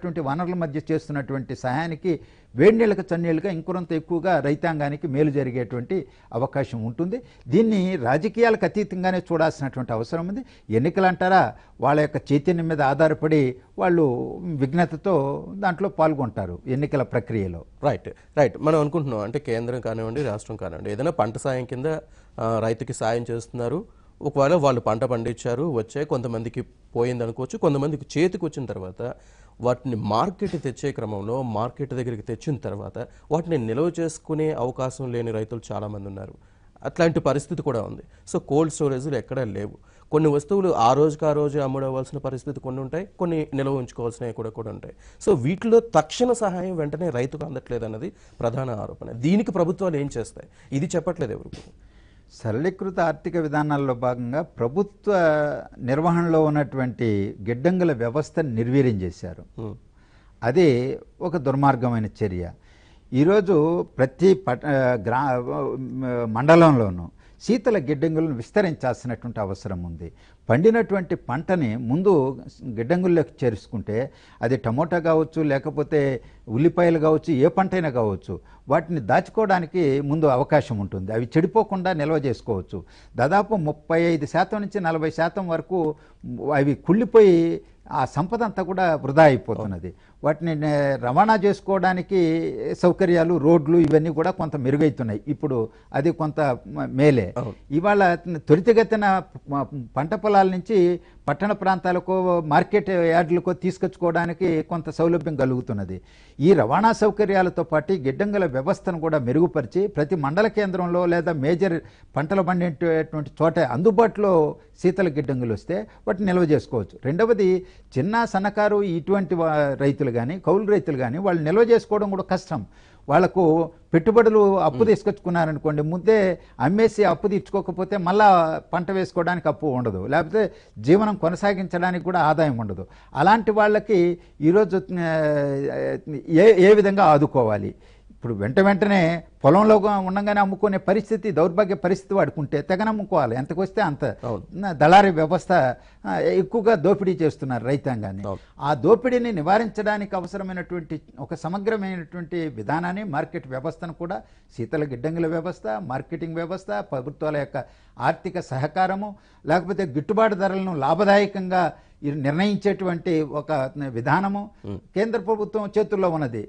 ఉన్నటువంటి వనరుల మధ్య చేస్తున్నటువంటి సహాయానికి వేడి నీళ్ళకి చన్నీళ్ళుగా ఇంకొంత ఎక్కువగా రైతాంగానికి మేలు జరిగేటువంటి అవకాశం ఉంటుంది. దీన్ని రాజకీయాలకు అతీతంగానే చూడాల్సినటువంటి అవసరం ఉంది. ఎన్నికలు అంటారా, వాళ్ళ యొక్క చైతన్యం మీద ఆధారపడి వాళ్ళు విఘ్నతతో దాంట్లో పాల్గొంటారు ఎన్నికల ప్రక్రియలో. రైట్ రైట్ మనం అనుకుంటున్నాం అంటే కేంద్రం కానివ్వండి, రాష్ట్రం కానివ్వండి, ఏదైనా పంట సాయం కింద రైతుకి సాయం చేస్తున్నారు. ఒకవేళ వాళ్ళు పంట పండించారు, వచ్చే కొంతమందికి పోయింది అనుకోవచ్చు, కొంతమందికి చేతికి వచ్చిన తర్వాత వాటిని మార్కెట్ తెచ్చే క్రమంలో మార్కెట్ దగ్గరికి తెచ్చిన తర్వాత వాటిని నిల్వ చేసుకునే అవకాశం లేని రైతులు చాలామంది ఉన్నారు. అట్లాంటి పరిస్థితి కూడా ఉంది. సో కోల్డ్ స్టోరేజ్లు ఎక్కడా లేవు. కొన్ని వస్తువులు ఆ రోజుకి ఆ రోజు అమ్ముడవలసిన పరిస్థితి కొన్ని ఉంటాయి, కొన్ని నిల్వ ఉంచుకోవాల్సినవి కూడా ఉంటాయి. సో వీటిలో తక్షణ సహాయం వెంటనే రైతుకు అందట్లేదు అన్నది ప్రధాన ఆరోపణ. దీనికి ప్రభుత్వాలు ఏం చేస్తాయి? ఇది చెప్పట్లేదు ఎవరు. సరళీకృత ఆర్థిక విధానాల్లో భాగంగా ప్రభుత్వ నిర్వహణలో ఉన్నటువంటి గిడ్డంగుల వ్యవస్థను నిర్వీర్యం చేశారు. అదే ఒక దుర్మార్గమైన చర్య. ఈరోజు ప్రతి మండలంలోనూ శీతల గిడ్డంగులను విస్తరించాల్సినటువంటి అవసరం ఉంది. పండినటువంటి పంటని ముందు గిడ్డంగుల్లోకి చేర్చుకుంటే అది టమోటా కావచ్చు, లేకపోతే ఉల్లిపాయలు కావచ్చు, ఏ పంటైనా కావచ్చు, వాటిని దాచుకోవడానికి ముందు అవకాశం ఉంటుంది. అవి చెడిపోకుండా నిల్వ చేసుకోవచ్చు. దాదాపు 35% నుంచి 40% వరకు అవి కుళ్ళిపోయి ఆ సంపద అంతా కూడా వృధా అయిపోతున్నది. వాటిని రవాణా చేసుకోవడానికి సౌకర్యాలు, రోడ్లు ఇవన్నీ కూడా కొంత మెరుగైతున్నాయి. ఇప్పుడు అది కొంత మేలే. ఇవాళ త్వరితగతిన పంట పొలాల నుంచి పట్టణ ప్రాంతాలకు, మార్కెట్ యార్డులకు తీసుకొచ్చుకోవడానికి కొంత సౌలభ్యం కలుగుతున్నది. ఈ రవాణా సౌకర్యాలతో పాటు గిడ్డంగుల వ్యవస్థను కూడా మెరుగుపరిచి ప్రతి మండల కేంద్రంలో లేదా మేజర్ పంటలు పండేటువంటి చోట అందుబాటులో శీతల గిడ్డంగులు వస్తే వాటిని నిల్వ చేసుకోవచ్చు. రెండవది, చిన్న సన్నకారు ఇటువంటి రైతులు కానీ, కౌలు రైతులు కానీ వాళ్ళు నిల్వ చేసుకోవడం కూడా కష్టం. వాళ్లకు పెట్టుబడులు అప్పు తీసుకొచ్చుకున్నారనుకోండి, ముందే అమ్మేసి అప్పు తీర్చుకోకపోతే మళ్ళా పంట వేసుకోవడానికి అప్పు ఉండదు, లేకపోతే జీవనం కొనసాగించడానికి కూడా ఆదాయం ఉండదు. అలాంటి వాళ్ళకి ఈరోజు ఏ విధంగా ఆదుకోవాలి? ఇప్పుడు వెంటనే పొలంలో ఉండగానే అమ్ముకునే పరిస్థితి, దౌర్భాగ్య పరిస్థితి వాడుకుంటే తెగనమ్ముకోవాలి. ఎంతకు వస్తే అంత. దళారీ వ్యవస్థ ఎక్కువగా దోపిడీ చేస్తున్నారు రైతాంగాన్ని. ఆ దోపిడీని నివారించడానికి అవసరమైనటువంటి ఒక సమగ్రమైనటువంటి విధానాన్ని, మార్కెట్ వ్యవస్థను కూడా, శీతల గిడ్డంగుల వ్యవస్థ, మార్కెటింగ్ వ్యవస్థ, ప్రభుత్వాల యొక్క ఆర్థిక సహకారము, లేకపోతే గిట్టుబాటు ధరలను లాభదాయకంగా నిర్ణయించేటువంటి ఒక విధానము కేంద్ర ప్రభుత్వం చేతుల్లో ఉన్నది.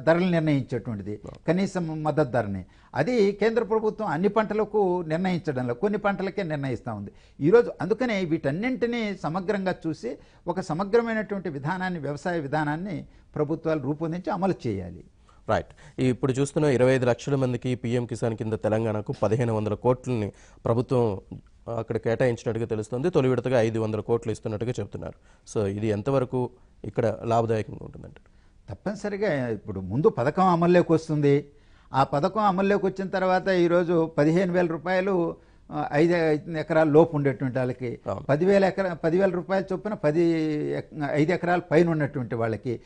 ధరలు నిర్ణయించేటువంటిది కనీసం మద్దతు ధరని, అది కేంద్ర ప్రభుత్వం అన్ని పంటలకు నిర్ణయించడంలో కొన్ని పంటలకే నిర్ణయిస్తూ ఉంది ఈరోజు. అందుకనే వీటన్నింటినీ సమగ్రంగా చూసి ఒక సమగ్రమైనటువంటి విధానాన్ని, వ్యవసాయ విధానాన్ని ప్రభుత్వాలు రూపొందించి అమలు చేయాలి. రైట్. ఇప్పుడు చూస్తున్న 25 లక్షల మందికి పీఎం కిసాన్ కింద తెలంగాణకు 1500 కోట్లని ప్రభుత్వం అక్కడ కేటాయించినట్టుగా తెలుస్తుంది. తొలి విడతగా 500 కోట్లు ఇస్తున్నట్టుగా చెప్తున్నారు. సో ఇది ఎంతవరకు ఇక్కడ లాభదాయకంగా ఉంటుందంటే? తప్పనిసరిగా ఇప్పుడు ముందు పథకం అమల్లోకి వస్తుంది. ఆ పథకం అమల్లోకి వచ్చిన తర్వాత ఈరోజు 15,000 రూపాయలు 5 ఎకరాల లోపు ఉండేటువంటి వాళ్ళకి, 10,000 రూపాయల చొప్పున 5 ఎకరాల పైన ఉన్నటువంటి వాళ్ళకి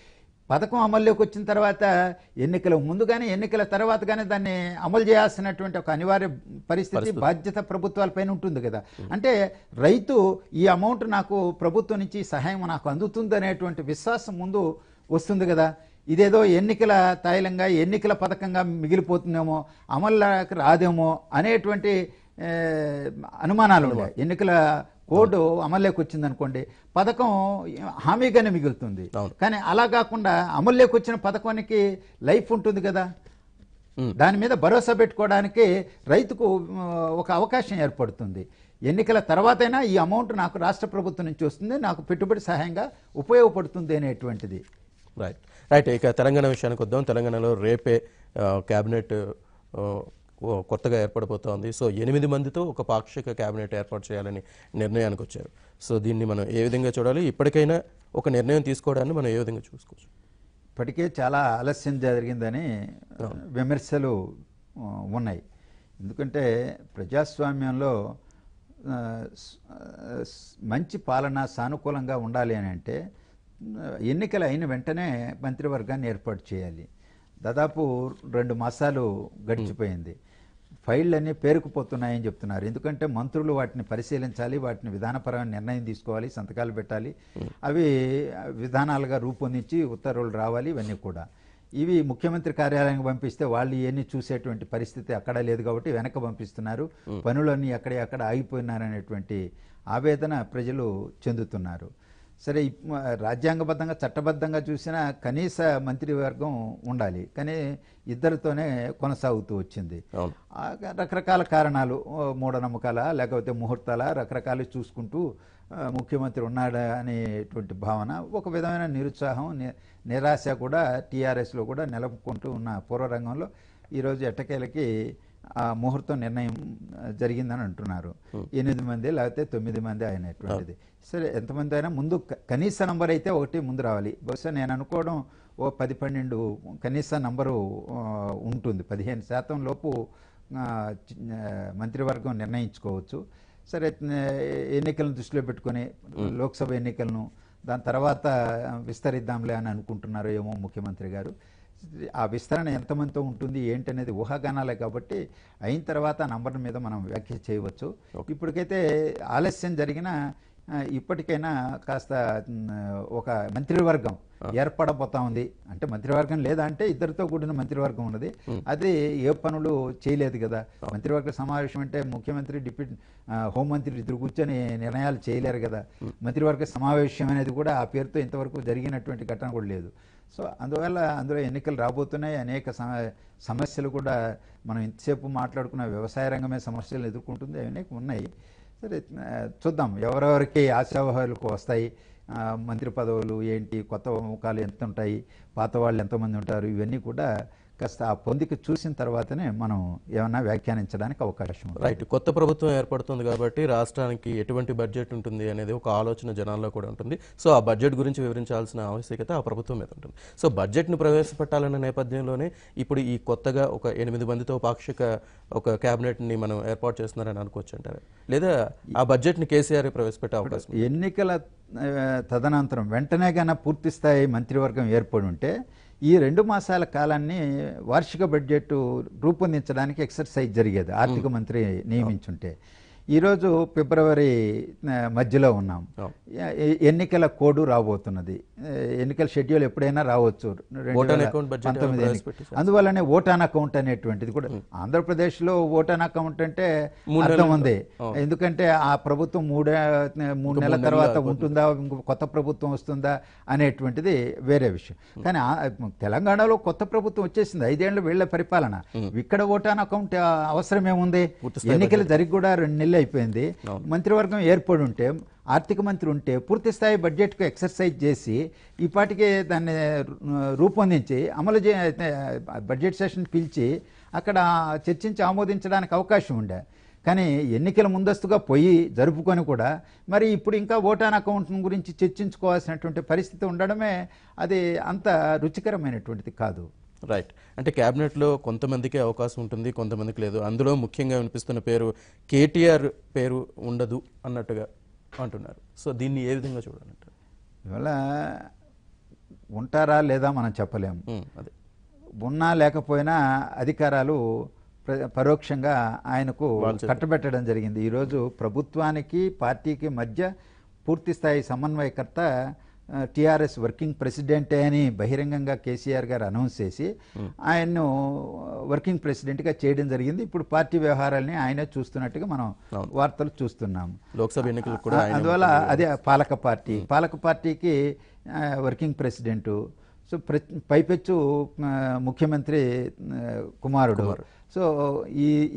పథకం అమల్లోకి వచ్చిన తర్వాత ఎన్నికల ముందు కానీ ఎన్నికల తర్వాత కానీ దాన్ని అమలు చేయాల్సినటువంటి ఒక అనివార్య పరిస్థితి, బాధ్యత ప్రభుత్వాలపైన ఉంటుంది కదా. అంటే రైతు ఈ అమౌంట్ నాకు ప్రభుత్వం నుంచి సహాయం నాకు అందుతుంది అనేటువంటి విశ్వాసం ముందు వస్తుంది కదా. ఇదేదో ఎన్నికల తాయిలంగా, ఎన్నికల పథకంగా మిగిలిపోతుందేమో, అమల్లోకి రాదేమో అనేటువంటి అనుమానాలు ఉన్నాయి. ఎన్నికల కోడ్ అమల్లోకి వచ్చింది అనుకోండి, పథకం హామీగానే మిగులుతుంది. కానీ అలా కాకుండా అమల్లోకి వచ్చిన పథకానికి లైఫ్ ఉంటుంది కదా. దాని మీద భరోసా పెట్టుకోవడానికి రైతుకు ఒక అవకాశం ఏర్పడుతుంది. ఎన్నికల తర్వాతైనా ఈ అమౌంట్ నాకు రాష్ట్ర ప్రభుత్వం నుంచి వస్తుంది, నాకు పెట్టుబడి సహాయంగా ఉపయోగపడుతుంది అనేటువంటిది. Right right. ఇక తెలంగాణ విషయానికి వద్దాం. తెలంగాణలో రేపే క్యాబినెట్ కొత్తగా ఏర్పడిపోతోంది. సో 8 మందితో ఒక పాక్షిక క్యాబినెట్ ఏర్పాటు చేయాలని నిర్ణయానికి వచ్చారు. సో దీన్ని మనం ఏ విధంగా చూడాలి? ఇప్పటికైనా ఒక నిర్ణయం తీసుకోవడాన్ని మనం ఏ విధంగా చూసుకోవచ్చు? ఇప్పటికే చాలా ఆలస్యం జరిగిందని విమర్శలు ఉన్నాయి. ఎందుకంటే ప్రజాస్వామ్యంలో మంచి పాలన సానుకూలంగా ఉండాలి అని అంటే ఎన్నికలు అయిన వెంటనే మంత్రివర్గాన్ని ఏర్పాటు చేయాలి. దాదాపు 2 మాసాలు గడిచిపోయింది. ఫైళ్ళన్నీ పేరుకుపోతున్నాయని చెప్తున్నారు. ఎందుకంటే మంత్రులు వాటిని పరిశీలించాలి, వాటిని విధానపరమైన నిర్ణయం తీసుకోవాలి, సంతకాలు పెట్టాలి, అవి విధానాలుగా రూపొందించి ఉత్తర్వులు రావాలి. ఇవన్నీ కూడా ఇవి ముఖ్యమంత్రి కార్యాలయానికి పంపిస్తే వాళ్ళు ఇవన్నీ చూసేటువంటి పరిస్థితి అక్కడ లేదు కాబట్టి వెనక పంపిస్తున్నారు. పనులన్నీ అక్కడ ఆగిపోయినారనేటువంటి ఆవేదన ప్రజలు చెందుతున్నారు. సరే, రాజ్యాంగబద్ధంగా చట్టబద్ధంగా చూసినా కనీస మంత్రివర్గం ఉండాలి, కానీ ఇద్దరితోనే కొనసాగుతూ వచ్చింది. రకరకాల కారణాలు, మూఢనమ్మకాల లేకపోతే ముహూర్తాల రకరకాలు చూసుకుంటూ ముఖ్యమంత్రి ఉన్నాడా అనేటువంటి భావన, ఒక విధమైన నిరుత్సాహం, నిరాశ కూడా టీఆర్ఎస్లో కూడా నెలకొంటూ ఉన్న పూర్వరంగంలో ఈరోజు ఎట్టకేలకి ఆ ముహూర్తం నిర్ణయం జరిగిందని అంటున్నారు. 8 మంది లేకపోతే 9 మంది అయినటువంటిది. సరే, ఎంతమంది అయినా ముందు కనీస నంబర్ అయితే ఒకటి ముందు రావాలి. బహుశా నేను అనుకోవడం ఓ 10-12 కనీస నంబరు ఉంటుంది. 15% లోపు మంత్రివర్గం నిర్ణయించుకోవచ్చు. సరే, ఎన్నికలను దృష్టిలో పెట్టుకొని లోక్సభ ఎన్నికలను దాని తర్వాత విస్తరిద్దాంలే అని అనుకుంటున్నారు ఏమో ముఖ్యమంత్రి గారు. ఆ విస్తరణ ఎంతమందితో ఉంటుంది ఏంటనేది ఊహాగానాలే కాబట్టి అయిన తర్వాత ఆ నంబర్ మీద మనం వ్యాఖ్య చేయవచ్చు. ఇప్పటికైతే ఆలస్యం జరిగినా ఇప్పటికైనా కాస్త ఒక మంత్రివర్గం ఏర్పడబోతా ఉంది. అంటే మంత్రివర్గం లేదా అంటే ఇద్దరితో కూడిన మంత్రివర్గం ఉన్నది. అది ఏ పనులు చేయలేదు కదా. మంత్రివర్గ సమావేశం అంటే ముఖ్యమంత్రి, డిప్యూటీ హోంమంత్రి ఇద్దరు కూర్చొని నిర్ణయాలు చేయలేరు కదా. మంత్రివర్గ సమావేశం అనేది కూడా ఆ పేరుతో ఇంతవరకు జరిగినటువంటి ఘటన కూడా లేదు. సో అందువల్ల అందులో ఎన్నికలు రాబోతున్నాయి. అనేక సమస్యలు కూడా మనం ఇంతసేపు మాట్లాడుకున్న వ్యవసాయ రంగమే సమస్యలు ఎదుర్కొంటుంది, అవన్నీ ఉన్నాయి. సరే, చూద్దాం ఎవరెవరికి ఆశావహాలకు వస్తాయి, మంత్రి పదవులు ఏంటి, కొత్త ముఖాలు ఎంత ఉంటాయి, పాత వాళ్ళు ఎంతమంది ఉంటారు, ఇవన్నీ కూడా కాస్త ఆ పొందిక చూసిన తర్వాతనే మనం ఏమన్నా వ్యాఖ్యానించడానికి అవకాశం ఉంది. రైట్. కొత్త ప్రభుత్వం ఏర్పడుతుంది కాబట్టి రాష్ట్రానికి ఎటువంటి బడ్జెట్ ఉంటుంది అనేది ఒక ఆలోచన జనాల్లో కూడా ఉంటుంది. సో ఆ బడ్జెట్ గురించి వివరించాల్సిన ఆవశ్యకత ఆ ప్రభుత్వం మీద ఉంటుంది. సో బడ్జెట్ను ప్రవేశపెట్టాలన్న నేపథ్యంలోనే ఇప్పుడు ఈ కొత్తగా ఒక 8 మందితో పాక్షిక ఒక క్యాబినెట్ని మనం ఏర్పాటు చేస్తున్నారని అనుకోవచ్చు అంటారు, లేదా ఆ బడ్జెట్ని కేసీఆర్ ప్రవేశపెట్టే అవకాశం? ఎన్నికల తదనంతరం వెంటనే కన్నా పూర్తి స్థాయి మంత్రివర్గం ఏర్పడి ఉంటే ఈ 2 మాసాల కాలాన్ని వార్షిక బడ్జెట్ రూపొందించడానికి ఎక్సర్సైజ్ జరిగేది ఆర్థిక మంత్రి నియమించుంటే. ఈరోజు ఫిబ్రవరి మధ్యలో ఉన్నాం. ఎన్నికల కోడ్ రాబోతున్నది. ఎన్నికల షెడ్యూల్ ఎప్పుడైనా రావచ్చు, 2019 ఎన్నికలు. అందువల్లనే ఓట్ ఆన్ అకౌంట్ అనేటువంటిది కూడా ఆంధ్రప్రదేశ్లో ఓట్ ఆన్ అకౌంట్ అంటే అర్థం ఉంది. ఎందుకంటే ఆ ప్రభుత్వం 3 నెలల తర్వాత ఉంటుందా, కొత్త ప్రభుత్వం వస్తుందా అనేటువంటిది వేరే విషయం. కానీ తెలంగాణలో కొత్త ప్రభుత్వం వచ్చేసింది, 5 ఏళ్ల వీళ్ల పరిపాలన. ఇక్కడ ఓట్ ఆన్ అకౌంట్ అవసరం ఏముంది? ఎన్నికలు జరిగి కూడా 2 నెలలు అయిపోయింది. మంత్రివర్గం ఏర్పడి ఉంటే, ఆర్థిక మంత్రి ఉంటే పూర్తి స్థాయి బడ్జెట్కు ఎక్సర్సైజ్ చేసి ఈపాటికే దాన్ని రూపొందించి అమలు బడ్జెట్ సెషన్ పిలిచి అక్కడ చర్చించి ఆమోదించడానికి అవకాశం ఉండే. కానీ ఎన్నికల ముందస్తుగా పోయి జరుపుకొని కూడా మరి ఇప్పుడు ఇంకా ఓట్ ఆన్ అకౌంట్ గురించి చర్చించుకోవాల్సినటువంటి పరిస్థితి ఉండడమే అది అంత రుచికరమైనటువంటిది కాదు. రైట్. అంటే క్యాబినెట్లో కొంతమందికి అవకాశం ఉంటుంది, కొంతమందికి లేదు. అందులో ముఖ్యంగా వినిపిస్తున్న పేరు కేటీఆర్ పేరు ఉండదు అన్నట్టుగా అంటున్నారు. సో దీన్ని ఏ విధంగా చూడాలంటారు? ఇవాళ ఉంటారా లేదా మనం చెప్పలేము. అదే ఉన్నా లేకపోయినా అధికారాలు పరోక్షంగా ఆయనకు కట్టబెట్టడం జరిగింది. ఈరోజు ప్రభుత్వానికి పార్టీకి మధ్య పూర్తి స్థాయి సమన్వయకర్త టీఆర్ఎస్ వర్కింగ్ ప్రెసిడెంటే అని బహిరంగంగా కేసీఆర్ గారు అనౌన్స్ చేసి ఆయన్ను వర్కింగ్ ప్రెసిడెంట్గా చేయడం జరిగింది. ఇప్పుడు పార్టీ వ్యవహారాలని ఆయనే చూస్తున్నట్టుగా మనం వార్తలు చూస్తున్నాము. లోక్సభ ఎన్నికలు కూడా అందువల్ల అదే పాలక పార్టీకి వర్కింగ్ ప్రెసిడెంటు, సో పైపెచ్చు ముఖ్యమంత్రి కుమారుడు. సో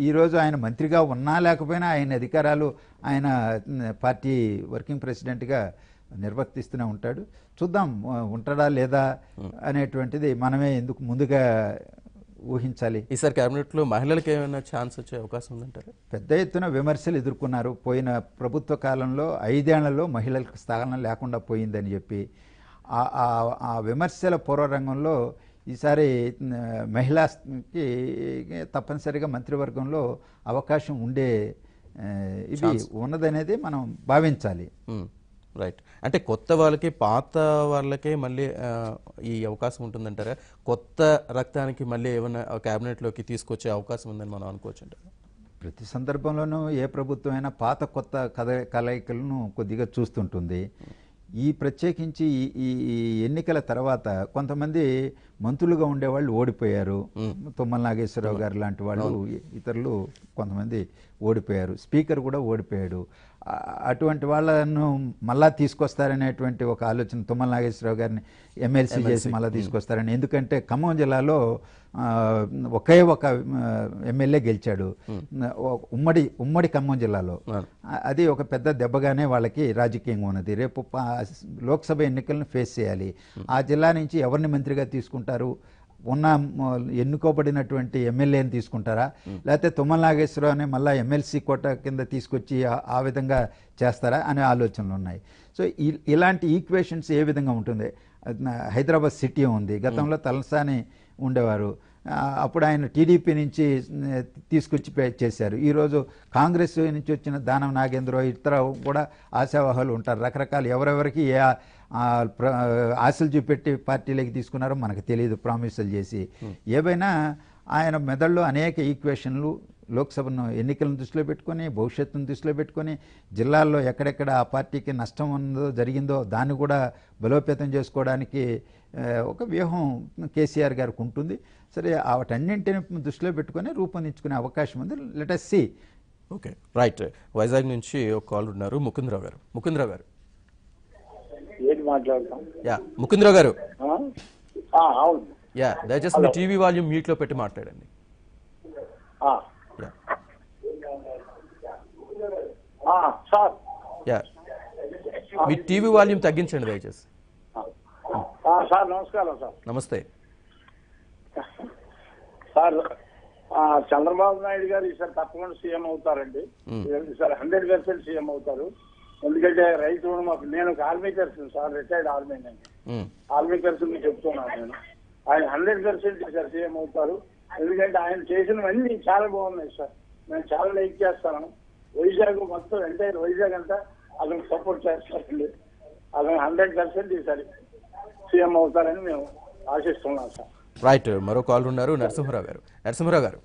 ఈరోజు ఆయన మంత్రిగా ఉన్నా లేకపోయినా ఆయన అధికారాలు ఆయన పార్టీ వర్కింగ్ ప్రెసిడెంట్గా నిర్వర్తిస్తూనే ఉంటాడు. చూద్దాం ఉంటాడా లేదా అనేటువంటిది మనమే ఎందుకు ముందుగా ఊహించాలి. ఈసారి క్యాబినెట్లో మహిళలకు ఏమైనా ఛాన్స్ వచ్చే అవకాశం ఉందంటారు? పెద్ద ఎత్తున విమర్శలు ఎదుర్కొన్నారు. పోయిన ప్రభుత్వ కాలంలో 5 ఏళ్లలో మహిళలకు స్థానం లేకుండా పోయిందని చెప్పి ఆ విమర్శల పూర్వరంగంలో ఈసారి మహిళకి తప్పనిసరిగా మంత్రివర్గంలో అవకాశం ఉండే ఇది ఉన్నదనేది మనం భావించాలి. రైట్. అంటే కొత్త వాళ్ళకి పాత వాళ్ళకే మళ్ళీ ఈ అవకాశం ఉంటుందంటారా? కొత్త రక్తానికి మళ్ళీ ఏమైనా క్యాబినెట్లోకి తీసుకొచ్చే అవకాశం ఉందని మనం అనుకోవచ్చు అంటారా? ప్రతి సందర్భంలోనూ ఏ ప్రభుత్వం అయినా పాత కొత్త కలయికలను కొద్దిగా చూస్తుంటుంది. ఈ ప్రత్యేకించి ఈ ఎన్నికల తర్వాత కొంతమంది మంత్రులుగా ఉండేవాళ్ళు ఓడిపోయారు. తుమ్మల నాగేశ్వరరావు గారు లాంటి వాళ్ళు, ఇతరులు కొంతమంది ఓడిపోయారు. స్పీకర్ కూడా ఓడిపోయాడు. అటువంటి వాళ్ళను మళ్ళా తీసుకొస్తారనేటువంటి ఒక ఆలోచన, తుమ్మల నాగేశ్వరరావు గారిని ఎమ్మెల్సీ చేసి మళ్ళీ తీసుకొస్తారని. ఎందుకంటే ఖమ్మం జిల్లాలో ఒకే ఒక ఎమ్మెల్యే గెలిచాడు ఉమ్మడి ఖమ్మం జిల్లాలో. అది ఒక పెద్ద దెబ్బగానే వాళ్ళకి రాజకీయంగా ఉన్నది. రేపు లోక్సభ ఎన్నికలను ఫేస్ చేయాలి. ఆ జిల్లా నుంచి ఎవరిని మంత్రిగా తీసుకుంటారు? ఉన్న ఎన్నుకోబడినటువంటి ఎమ్మెల్యేని తీసుకుంటారా, లేకపోతే తుమ్మల నాగేశ్వరరావుని మళ్ళీ ఎమ్మెల్సీ కోట కింద తీసుకొచ్చి ఆ విధంగా చేస్తారా అనే ఆలోచనలు ఉన్నాయి. సో ఇలాంటి ఈక్వేషన్స్ ఏ విధంగా ఉంటుంది? హైదరాబాద్ సిటీ ఉంది, గతంలో తలసాని ఉండేవారు, అప్పుడు ఆయన టీడీపీ నుంచి తీసుకొచ్చి చేశారు. ఈరోజు కాంగ్రెస్ నుంచి వచ్చిన దానం నాగేంద్ర, ఇతర కూడా ఆశావాహాలు ఉంటారు. రకరకాల ఎవరెవరికి ఏ ఆశలు చూపెట్టి పార్టీలోకి తీసుకున్నారో మనకు తెలియదు, ప్రామిసులు చేసి. ఏవైనా ఆయన మెదడులో అనేక ఈక్వేషన్లు, లోక్సభను ఎన్నికలను దృష్టిలో పెట్టుకొని, భవిష్యత్తును దృష్టిలో పెట్టుకొని, జిల్లాల్లో ఎక్కడెక్కడ ఆ పార్టీకి నష్టం ఉందో జరిగిందో దాన్ని కూడా బలోపేతం చేసుకోవడానికి ఒక వ్యూహం కేసీఆర్ గారికి ఉంటుంది. సరే, వాటన్నింటిని దృష్టిలో పెట్టుకొని రూపొందించుకునే అవకాశం ఉంది. Let us see. Okay, right. Vizag నుంచి ఒక కాల్ ఉన్నారు, ముకుందరావు గారు. ముకుందరావు గారు, ఏంటి మాట్లాడతాం? యా ముకుందరావు గారు, అవును. యా దయచేసి మీ టీవీ వాల్యూమ్ మ్యూట్ లో పెట్టి మాట్లాడండి. సార్, యా మీ టీవీ వాల్యూమ్ తగ్గించండి దయచేసి. సార్ నమస్కారం. సార్ నమస్తే. సార్, చంద్రబాబు నాయుడు గారు ఈసారి తప్పకుండా సీఎం అవుతారండి. ఈసారి 100% సీఎం అవుతారు. ఎందుకంటే రైతు రుణమాఫీ, నేను ఒక army person sir, retired army. Army person చెప్తున్నాను నేను. ఆయన 100% ఈసారి సీఎం అవుతారు. ఎందుకంటే ఆయన చేసినవన్నీ చాలా బాగున్నాయి సార్. నేను చాలా లైక్ చేస్తాను. వైజాగ్ మొత్తం ఎంటైర్ వైజాగ్ అంతా అతను సపోర్ట్ చేస్తారండి. అతను 100% ఈసారి సీఎం అవుతారని మేము ఆశిస్తున్నాం సార్. రైట్. మరో కాల్ ఉన్నారు, నరసింహరావు గారు. నరసింహరావు గారు,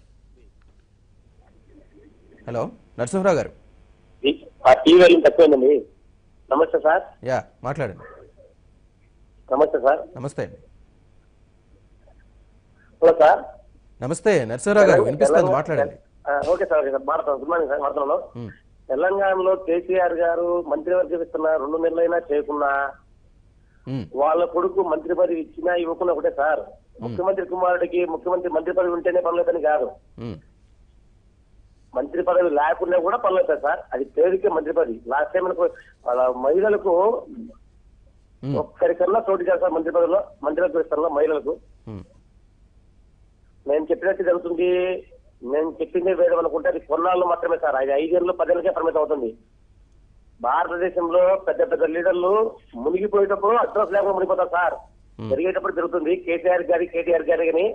హలో నరసింహరావు గారు. టీవీ తక్కువైందండి. నమస్తే సార్. యా మాట్లాడండి. నమస్తే సార్. నమస్తే అండి. Hello sir. నమస్తే నరసింహరావు గారు, వినిపిస్తుంది, మాట్లాడండి. Okay sir, good morning sir. మాట్లాడలో తెలంగాణలో కేసీఆర్ గారు మంత్రివర్గం ఇస్తున్నా 2 నెలలైనా చేయకున్నా, వాళ్ళ కొడుకు మంత్రి పదవి ఇచ్చినా ఇవ్వకుండా ఒకటే సార్. ముఖ్యమంత్రి కుమారుడికి మంత్రి పదవి ఉంటేనే పర్లేదని కాదు, మంత్రి పదవి లేకుండా కూడా పర్లేదు సార్. అది పేరుకే మంత్రి పదవి. లాస్ట్ టైం వాళ్ళ మహిళలకు ఒక్కరికన్నా చోటు చేస్తారు మంత్రి పదవిలో, మంత్రివర్గ విస్తరణలో మహిళలకు. నేను చెప్పినట్టు జరుగుతుంది. నేను చెప్పిందే వేయడం అనుకుంటే అది కొన్నాళ్ళు మాత్రమే సార్. అది 5 ఏళ్ళు 10 ఏళ్ళకే పరిమితం అవుతుంది. భారతదేశంలో పెద్ద పెద్ద లీడర్లు మునిగిపోయేటప్పుడు అడ్రస్ లేకుండా మునిగిపోతారు సార్. జరిగేటప్పుడు జరుగుతుంది. కేటీఆర్ గారి కానీ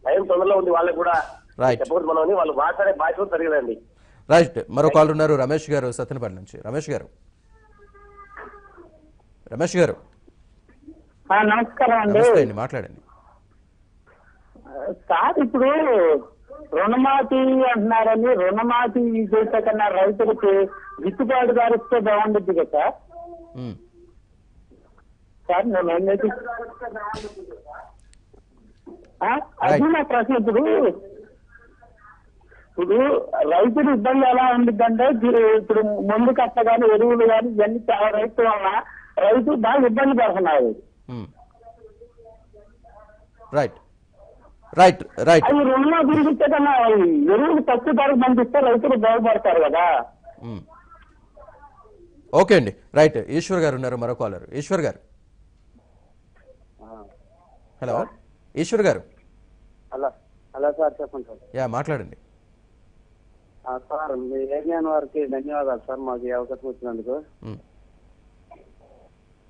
టైం తొందరలో ఉంది వాళ్ళకి కూడా చెప్పకూడదు మనం, వాళ్ళు మాట్లాడే భాష జరిగదండి. రైట్. మరో కాల్ ఉన్నారు, రమేష్ గారు సత్తెనపల్లి నుంచి. రమేష్ గారు, నమస్కారం అండి. నమస్తే అండి, మాట్లాడండి. సార్, ఇప్పుడు రుణమాఫీ అంటున్నారని, రుణమాఫీ చేసే కన్నా రైతులకి గిట్టుబాటు ధర ఇస్తే బాగుంటుంది కదా సార్? నేను అనేది అది నా ప్రశ్న. ఇప్పుడు రైతులు ఇబ్బంది ఎలా ఉంటుందంటే, ఇప్పుడు మందు కట్ట కానీ ఎరువులు కానీ ఇవన్నీ చాలా రైతు వల్ల రైతు బాగా ఇబ్బంది పడుతున్నారు. అవి రుణమాఫీ ఇస్తే కన్నా ఎరువులు తక్కువ ధరకు పంపిస్తే రైతులు బాగుపడతారు కదా. ఓకే అండి, రైట్. ఈశ్వర్ గారు ఉన్నారు, మరో కాలర్. ఈశ్వర్ గారు, హలో ఈశ్వర్ గారు. హలో సార్, చెప్పండి సార్. యా మాట్లాడండి. సార్, మీ ఏరియాన్ వారికి ధన్యవాదాలు సార్, మాకు ఈ అవకాశం వచ్చినందుకు.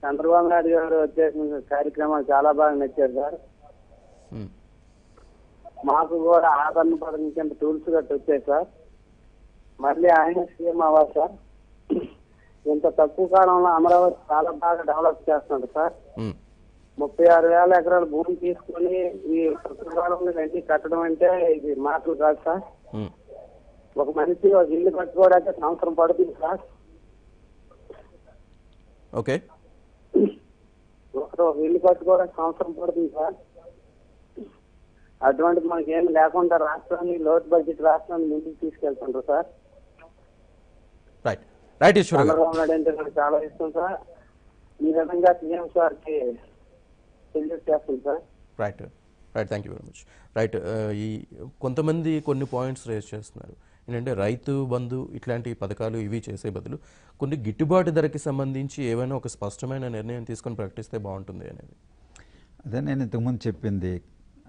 చంద్రబాబు నాయుడు గారు వచ్చేసిన కార్యక్రమాలు చాలా బాగా నచ్చారు సార్. మాకు కూడా ఆదరణ పథకం కింద టూల్స్ గట్టి వచ్చాయి సార్. మళ్ళీ ఆయన సీఎం అవ్వాలి సార్. ఇంత తక్కువ కాలంలో అమరావతి చాలా బాగా డెవలప్ చేస్తున్నాడు సార్. 36,000 ఎకరాల భూమి తీసుకుని ఈ తక్కువ కాలంలో వెంటనే కట్టడం అంటే ఇది మాటలు కాదు సార్. ఒక మనిషి ఒక ఇల్లు కట్టుకోవడానికి సంవత్సరం పడుతుంది సార్. ఓకే, ఒక ఇల్లు కట్టుకోవడానికి సంవత్సరం పడుతుంది సార్. అటువంటి మనకి ఏమి లేకుండా రాష్ట్రాన్ని లోటు బడ్జెట్ రాష్ట్రాన్ని ముందుకు తీసుకెళ్తుంటారు సార్. రైట్ రైట్ ఈశ్వర్ గారు. చంద్రబాబు నాయుడు అంటే నాకు చాలా ఇష్టం సార్. ఈ విధంగా సీఎం సార్కి సెల్యూట్ చేస్తుంది sir. Right right, thank you very much. Right, ఈ కొంతమంది కొన్ని పాయింట్స్ రేస్ చేస్తున్నారు. ఏంటంటే రైతు బంధు ఇట్లాంటి పథకాలు ఇవి చేసే బదులు కొన్ని గిట్టుబాటు ధరకి సంబంధించి ఏమైనా ఒక స్పష్టమైన నిర్ణయం తీసుకొని ప్రకటిస్తే బాగుంటుంది అనేది. అదే నేను ఇంతకుముందు చెప్పింది.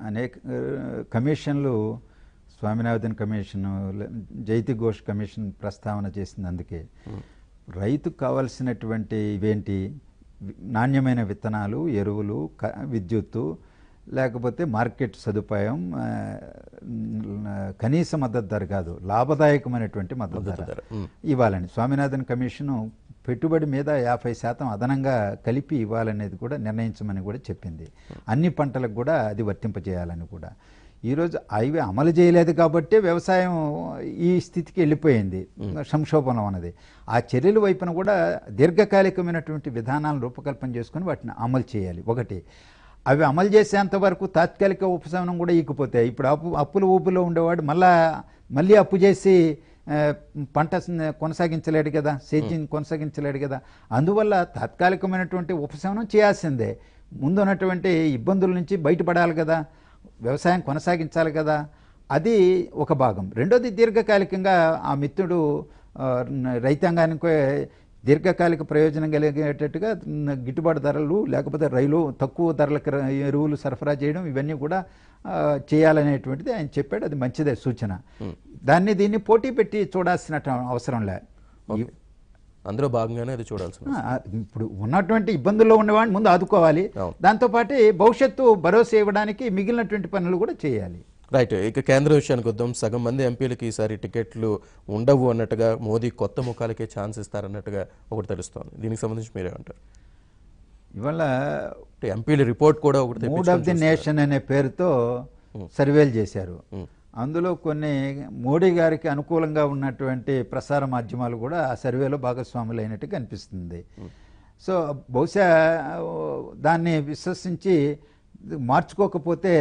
అనేక కమిషన్లు, స్వామినాథన్ కమిషను, జైతి ఘోష్ కమిషన్ ప్రస్తావన చేసింది. అందుకే రైతుకు కావాల్సినటువంటి ఇవేంటి, నాణ్యమైన విత్తనాలు, ఎరువులు, విద్యుత్తు, లేకపోతే మార్కెట్ సదుపాయం, కనీస మద్దతు ధర కాదు, లాభదాయకమైనటువంటి మద్దతు ధర ఇవ్వాలని స్వామినాథన్ కమిషను పెట్టుబడి మీద 50% అదనంగా కలిపి ఇవ్వాలనేది కూడా నిర్ణయించమని కూడా చెప్పింది. అన్ని పంటలకు కూడా అది వర్తింపజేయాలని కూడా. ఈరోజు అవి అమలు చేయలేదు కాబట్టి వ్యవసాయం ఈ స్థితికి వెళ్ళిపోయింది, సంక్షోభంలో ఉన్నది. ఆ చర్యల వైపున కూడా దీర్ఘకాలికమైనటువంటి విధానాలను రూపకల్పన చేసుకుని వాటిని అమలు చేయాలి. ఒకటి, అవి అమలు చేసేంత వరకు తాత్కాలిక ఉపశమనం కూడా ఇకపోతాయి. ఇప్పుడు అప్పుల ఊపులో ఉండేవాడు మళ్ళీ అప్పు చేసి పంట కొనసాగించలేడు కదా, సేద్యం కొనసాగించలేడు కదా. అందువల్ల తాత్కాలికమైనటువంటి ఉపశమనం చేయాల్సిందే. ముందు ఉన్నటువంటి ఇబ్బందుల నుంచి బయటపడాలి కదా, వ్యవసాయం కొనసాగించాలి కదా. అది ఒక భాగం. రెండోది, దీర్ఘకాలికంగా ఆ మిత్రుడు రైతాంగానికి దీర్ఘకాలిక ప్రయోజనం కలిగేటట్టుగా గిట్టుబాటు ధరలు, లేకపోతే రైలు తక్కువ ధరలకు ఎరువులు సరఫరా చేయడం, ఇవన్నీ కూడా చేయాలనేటువంటిది ఆయన చెప్పాడు. అది మంచిదే సూచన. దీన్ని పోటీ పెట్టి చూడాల్సిన అవసరం లే. అందులో భాగంగానే అది చూడాల్సిన, ఇప్పుడు ఉన్నటువంటి ఇబ్బందుల్లో ఉండేవాడిని ముందు ఆదుకోవాలి. దాంతోపాటు భవిష్యత్తు భరోసా ఇవ్వడానికి మిగిలినటువంటి పనులు కూడా చేయాలి. రైట్, ఇక కేంద్ర విషయానికి వద్దాం. సగం మంది ఎంపీలకి ఈసారి టికెట్లు ఉండవు అన్నట్టుగా, మోదీ కొత్త ముఖాలకే ఛాన్స్ ఇస్తారన్నట్టుగా ఒకటి తెలుస్తోంది. దీనికి సంబంధించి మీరేమంటారు? ఇవాళ ఎంపీల రిపోర్ట్ కూడా ఒకటి, మూడ్ ఆఫ్ ది నేషన్ అనే పేరుతో సర్వేలు చేశారు. అందులో కొన్ని మోడీ గారికి అనుకూలంగా ఉన్నటువంటి ప్రసార మాధ్యమాలు కూడా ఆ సర్వేలో భాగస్వాములు అయినట్టుగా అనిపిస్తుంది. సో బహుశా దాన్ని విశ్వసించి మార్చుకోకపోతే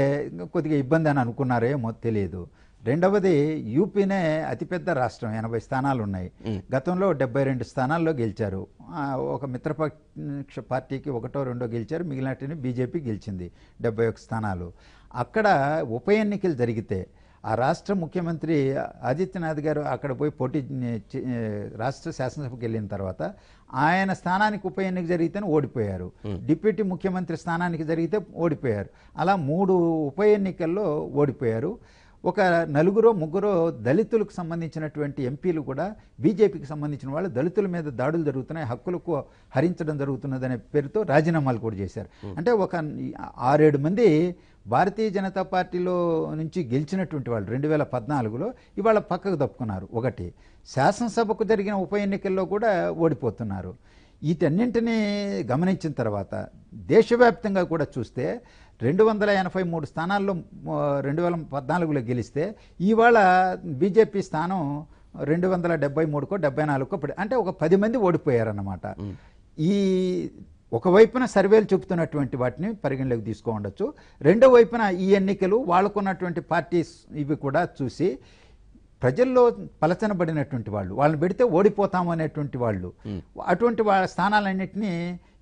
కొద్దిగా ఇబ్బంది అని అనుకున్నారేమో తెలియదు. రెండవది, యూపీనే అతిపెద్ద రాష్ట్రం, 80 స్థానాలు ఉన్నాయి. గతంలో 72 స్థానాల్లో గెలిచారు. ఒక మిత్రపక్ష పార్టీకి 1, 2 గెలిచారు, మిగిలినట్టుని బీజేపీ గెలిచింది 71 స్థానాలు. అక్కడ ఉప ఎన్నికలు జరిగితే ఆ రాష్ట్ర ముఖ్యమంత్రి ఆదిత్యనాథ్ గారు అక్కడ పోయి రాష్ట్ర శాసనసభకి వెళ్ళిన తర్వాత ఆయన స్థానానికి ఉప ఎన్నిక జరిగితేనే ఓడిపోయారు. డిప్యూటీ ముఖ్యమంత్రి స్థానానికి జరిగితే ఓడిపోయారు. అలా 3 ఉప ఎన్నికల్లో ఓడిపోయారు. ఒక 4, 3 దళితులకు సంబంధించినటువంటి ఎంపీలు కూడా బీజేపీకి సంబంధించిన వాళ్ళు దళితుల మీద దాడులు జరుగుతున్నాయి, హక్కులకు హరించడం జరుగుతున్నదనే పేరుతో రాజీనామాలు కూడా చేశారు. అంటే ఒక 6-7 మంది భారతీయ జనతా పార్టీలో నుంచి గెలిచినటువంటి వాళ్ళు 2014లో ఇవాళ పక్కకు తప్పుకున్నారు. ఒకటి, శాసనసభకు జరిగిన ఉప ఎన్నికల్లో కూడా ఓడిపోతున్నారు. వీటన్నింటినీ గమనించిన తర్వాత దేశవ్యాప్తంగా కూడా చూస్తే 283 స్థానాల్లో 2014లో గెలిస్తే ఇవాళ బీజేపీ స్థానం 273కో 74కో, అంటే ఒక 10 మంది ఓడిపోయారన్నమాట. ఈ ఒకవైపున సర్వేలు చెబుతున్నటువంటి వాటిని పరిగణలోకి తీసుకోవచ్చు. రెండో వైపున ఈ ఎన్నికలు వాళ్ళకున్నటువంటి పార్టీస్ ఇవి కూడా చూసి ప్రజల్లో పలచనబడినటువంటి వాళ్ళు, వాళ్ళని పెడితే ఓడిపోతాము అనేటువంటి వాళ్ళు, అటువంటి వాళ్ళ స్థానాలన్నింటినీ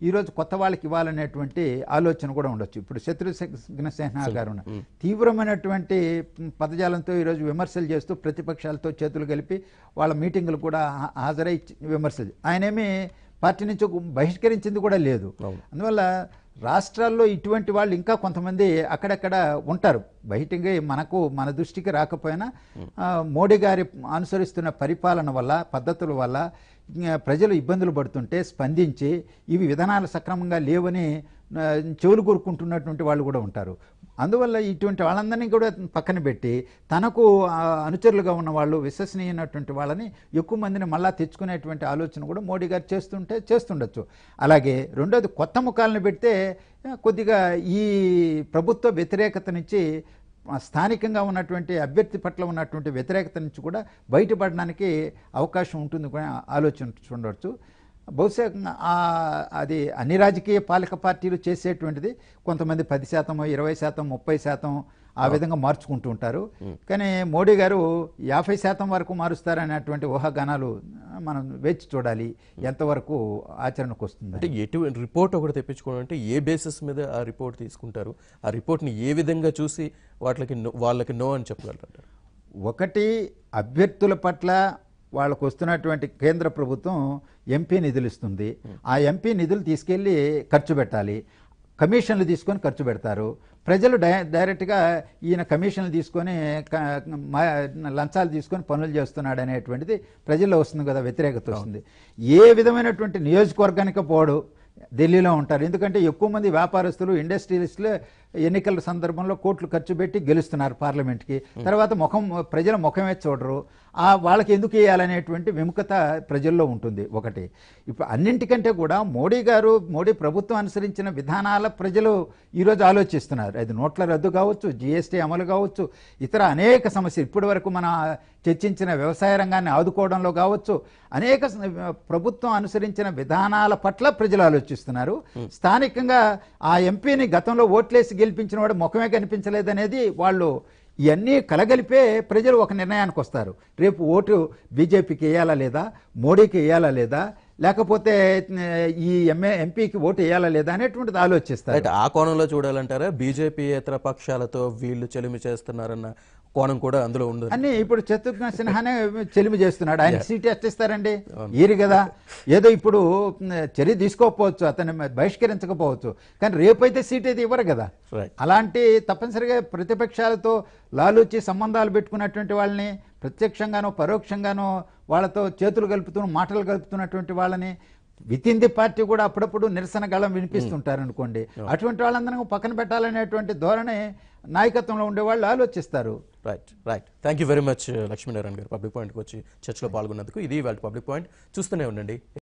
ఈరోజు కొత్త వాళ్ళకి ఇవ్వాలనేటువంటి ఆలోచన కూడా ఉండొచ్చు. ఇప్పుడు శత్రుఘ్న సిన్హా గారు తీవ్రమైనటువంటి పదజాలంతో ఈరోజు విమర్శలు చేస్తూ ప్రతిపక్షాలతో చేతులు కలిపి వాళ్ళ మీటింగులు కూడా హాజరై విమర్శలు, ఆయనేమి పార్టీ నుంచి బహిష్కరించింది కూడా లేదు. అందువల్ల రాష్ట్రాల్లో ఇటువంటి వాళ్ళు ఇంకా కొంతమంది అక్కడక్కడ ఉంటారు. బయటికి మన దృష్టికి రాకపోయినా మోడీ గారి అనుసరిస్తున్న పరిపాలన వల్ల, పద్ధతుల వల్ల ప్రజలు ఇబ్బందులు పడుతుంటే స్పందించి ఇవి విధానాలు సక్రమంగా లేవని చెవులు కోరుకుంటున్నటువంటి వాళ్ళు కూడా ఉంటారు. అందువల్ల ఇటువంటి వాళ్ళందరినీ కూడా పక్కన పెట్టి తనకు అనుచరులుగా ఉన్న వాళ్ళు, విశ్వసనీయమైనటువంటి వాళ్ళని ఎక్కువ మందిని మళ్ళా తెచ్చుకునేటువంటి ఆలోచన కూడా మోడీ గారు చేస్తుండొచ్చు. అలాగే రెండోది, కొత్త ముఖాలను పెడితే కొద్దిగా ఈ ప్రభుత్వ వ్యతిరేకత నుంచి స్థానికంగా ఉన్నటువంటి అభ్యర్థి పట్ల ఉన్నటువంటి వ్యతిరేకత నుంచి కూడా బయటపడడానికి అవకాశం ఉంటుంది కూడా ఆలోచించుండవచ్చు. బహుశా అది అన్ని రాజకీయ పాలక పార్టీలు చేసేటువంటిది. కొంతమంది 10%, 20%, 30% ఆ విధంగా మార్చుకుంటూ ఉంటారు. కానీ మోడీ గారు 50% వరకు మారుస్తారనేటువంటి ఊహాగానాలు మనం వేచి చూడాలి ఎంతవరకు ఆచరణకు వస్తుంది. అంటే ఎటువంటి రిపోర్ట్ ఒకటి తెప్పించుకోవడం అంటే ఏ బేసిస్ మీద ఆ రిపోర్ట్ తీసుకుంటారు? ఆ రిపోర్ట్ని ఏ విధంగా చూసి వాళ్ళకి నో అని చెప్పగలరు? ఒకటి, అభ్యర్థుల పట్ల వాళ్ళకు వస్తున్నటువంటి కేంద్ర ప్రభుత్వం ఎంపీ నిధులు ఇస్తుంది. ఆ ఎంపీ నిధులు తీసుకెళ్ళి ఖర్చు పెట్టాలి. కమిషన్లు తీసుకొని ఖర్చు పెడతారు. ప్రజలు డైరెక్ట్గా ఈయన కమిషన్లు తీసుకొని లంచాలు తీసుకొని పనులు చేస్తున్నాడు అనేటువంటిది ప్రజల్లో వస్తుంది కదా, వ్యతిరేకత వస్తుంది. ఏ విధమైనటువంటి నియోజకవర్గానికి పోడు, ఢిల్లీలో ఉంటారు. ఎందుకంటే ఎక్కువ మంది వ్యాపారస్తులు, ఇండస్ట్రియలిస్టులు ఎన్నికల సందర్భంలో కోట్లు ఖర్చు పెట్టి గెలుస్తున్నారు పార్లమెంట్కి. తర్వాత ప్రజల ముఖమే చూడరు. వాళ్ళకి ఎందుకు వేయాలనేటువంటి విముఖత ప్రజల్లో ఉంటుంది. ఒకటి. ఇప్పుడు అన్నింటికంటే కూడా మోడీ ప్రభుత్వం అనుసరించిన విధానాల ప్రజలు ఈరోజు ఆలోచిస్తున్నారు. అది నోట్ల రద్దు కావచ్చు, జీఎస్టీ అమలు కావచ్చు, ఇతర అనేక సమస్యలు, ఇప్పటి వరకు మన చర్చించిన వ్యవసాయ రంగాన్ని ఆదుకోవడంలో కావచ్చు, అనేక ప్రభుత్వం అనుసరించిన విధానాల పట్ల ప్రజలు ఆలోచిస్తున్నారు. స్థానికంగా ఆ ఎంపీని గతంలో ఓట్లేసి గెలిపించిన వాడు ముఖమే కనిపించలేదనేది వాళ్ళు ఇవన్నీ కలగలిపే ప్రజలు ఒక నిర్ణయానికి వస్తారు. రేపు ఓటు బీజేపీకి వేయాలా లేదా, మోడీకి వేయాలా లేదా, లేకపోతే ఈ ఎంపీకి ఓటు వేయాలా లేదా అనేటువంటిది ఆలోచిస్తారు. ఆ కోణంలో చూడాలంటారా? బీజేపీ ఇతర పక్షాలతో వీళ్ళు చెలిమి చేస్తున్నారన్న కోణం కూడా అందులో ఉంది. అన్ని ఇప్పుడు శత్రుఘ్న సిన్హానే చెలిమి చేస్తున్నాడు. ఆయన సీట్ ఎట్టిస్తారండి? ఈరు కదా. ఏదో ఇప్పుడు చర్య తీసుకోకపోవచ్చు, అతన్ని బహిష్కరించకపోవచ్చు, కానీ రేపైతే సీట్ అయితే ఇవ్వరు కదా. అలాంటి తప్పనిసరిగా ప్రతిపక్షాలతో లాలూచి సంబంధాలు పెట్టుకున్నటువంటి వాళ్ళని, ప్రత్యక్షంగానో పరోక్షంగానో వాళ్ళతో చేతులు కలుపుతూ మాటలు కలుపుతున్నటువంటి వాళ్ళని విత్ ఇన్ ది పార్టీ కూడా అప్పుడప్పుడు నిరసన గళం వినిపిస్తుంటారు అనుకోండి. అటువంటి వాళ్ళందరూ పక్కన పెట్టాలనేటువంటి ధోరణి నాయకత్వంలో ఉండేవాళ్ళు ఆలోచిస్తారు. Right. Thank you very much Lakshminarayana గారు పబ్లిక్ పాయింట్కి వచ్చి చర్చలో పాల్గొన్నందుకు. ఇది వాళ్ళ పబ్లిక్ పాయింట్. చూస్తూనే ఉండండి.